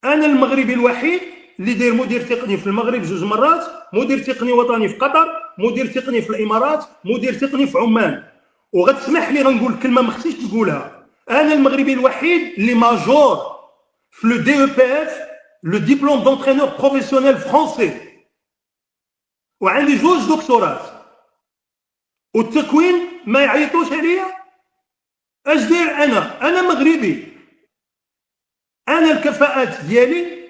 انا المغربي الوحيد اللي داير مدير تقني في المغرب 2 مرات، مدير تقني وطني في قطر، مدير تقني في الامارات، مدير تقني في عمان. وغتسمح لي غنقول كلمه ما خصنيش تقولها، انا المغربي الوحيد اللي ماجور في لو دي او بي اف، لو ديبلوم دونترينور بروفيسيونيل فرونسي، وعندي 2 دكتورات. والتكوين ما يعيطوش عليا. اش داير انا مغربي، انا الكفاءات ديالي.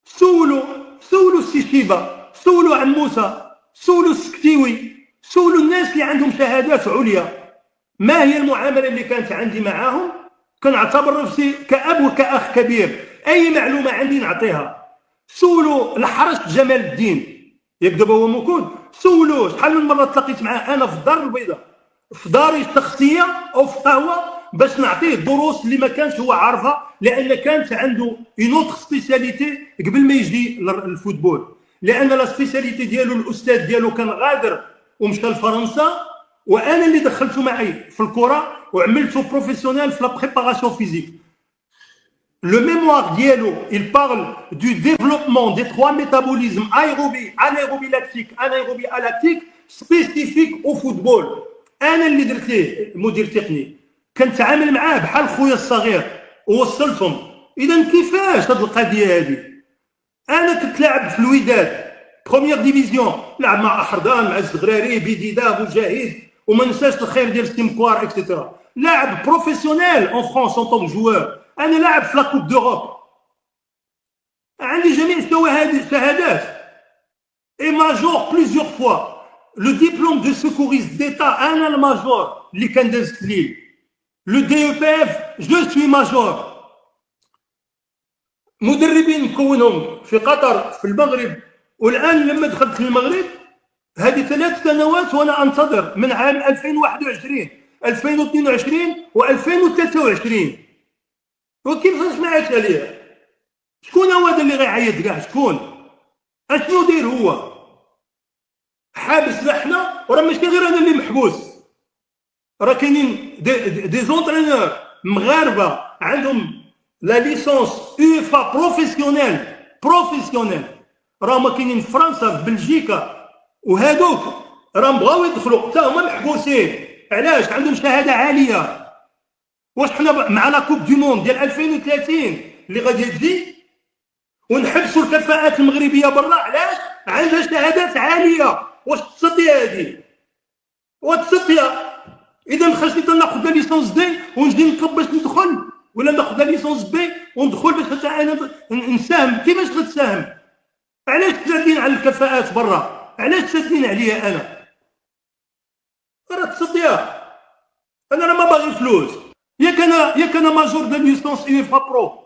سولوا السي شيبه، سولوا عن موسى، سولوا السكتيوي، سولوا الناس اللي عندهم شهادات عليا ما هي المعامله اللي كانت عندي معاهم. كنعتبر نفسي كأب وكأخ كبير، اي معلومه عندي نعطيها. سولوا الحرس جمال الدين، ياك دابا هو موجود، سولوه شحال من مره تلاقيت معاه انا في الدار البيضاء، في داري الشخصيه او في قهوه، باش نعطيه الدروس اللي ما كانش هو عارفها، لان كانت عنده اون اوتر سبيسياليتي قبل ما يجي للفوتبول. لان لا سبيسياليتي ديالو الاستاذ ديالو كان غادر ومشى لفرنسا، وانا اللي دخلته معي في الكره وعملته بروفيسيونيل في لا بريباراسيون فيزيك. Le mémoire dielo, il parle du développement des 3 métabolismes aérobie, anaérobie lactique, anaérobie alactique spécifiques au football. انا اللي درت ليه مدير تقني، كنتعامل معاه بحال خويا الصغير ووصلتهم. اذا كيفاش هذه القضيه هذه؟ انا كنت لاعب في الوداد بروميير ديفيزيون، لعب مع احرضان، مع الزغراري، بيديدا، مجاهد، وما ننساش الخير ديال ستيمكوار اكسيتيرا. لاعب بروفيسيونيل اون فرانس اون طونك جوار. انا لاعب في لاكوب دوروب، عندي جميع الشهادات. اي ماجور بليزيور فوا. لو ديبلوم دو سيكوريست ديتا انا الماجور اللي كان داز التليل. لو دي او بي اف جو سوي ماجور. مدربين نكونهم في قطر، في المغرب. والان لما دخلت المغرب هذه 3 سنوات وانا انتظر من عام 2021 2022 و2023. وكيفاش ما عادش عليه؟ شكون هو هذا اللي غيعيط كاع؟ شكون؟ اشنو داير هو؟ حابس لحنا، وراه ماشي غير انا اللي محبوس، راه كاينين دي زونترينور مغاربه عندهم لا ليسونس UEFA بروفيسيونيل، راهم كاينين في فرنسا، في بلجيكا، وهذوك راهم بغاو يدخلوا حتى هما محبوسين. علاش؟ عندهم شهاده عاليه. واش حنا مع لا كوب دي موند ديال 2030 اللي غادي تجي ونحبسوا الكفاءات المغربيه برا؟ علاش؟ عندها شهادات عاليه. واش تصدي هذه؟ وتصدي؟ اذا خاصني ناخذ لا ليسونس دي ونجي نطلب باش ندخل، ولا ناخذ لا ليسونس بي وندخل باش انا نساهم؟ كيفاش غتساهم؟ علاش سادين على الكفاءات برا؟ علاش سادين عليا انا؟ راه تصديها. انا راه ما باغي فلوس. ياك انا ماجور دو ليسونس UEFA برو،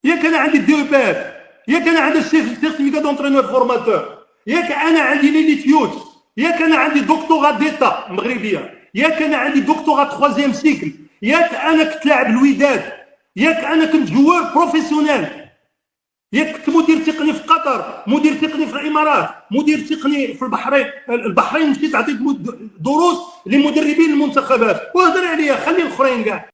ياك انا عندي دي او بي اف، ياك انا عندي سيرتيفيكا دونترينور فورماتور، ياك انا عندي ليليتيوت، ياك انا عندي دكتوراه ديتا مغربيه، ياك انا عندي دكتوراه 3 سيكل، ياك انا كنت لاعب الوداد، ياك انا كنت جوار بروفيسيونيل، ياك كنت مدير تقني في قطر، مدير تقني في الامارات، مدير تقني في البحرين مشيت عطيت دروس لمدربين المنتخبات. وهضر عليا، خلي الاخرين كاع.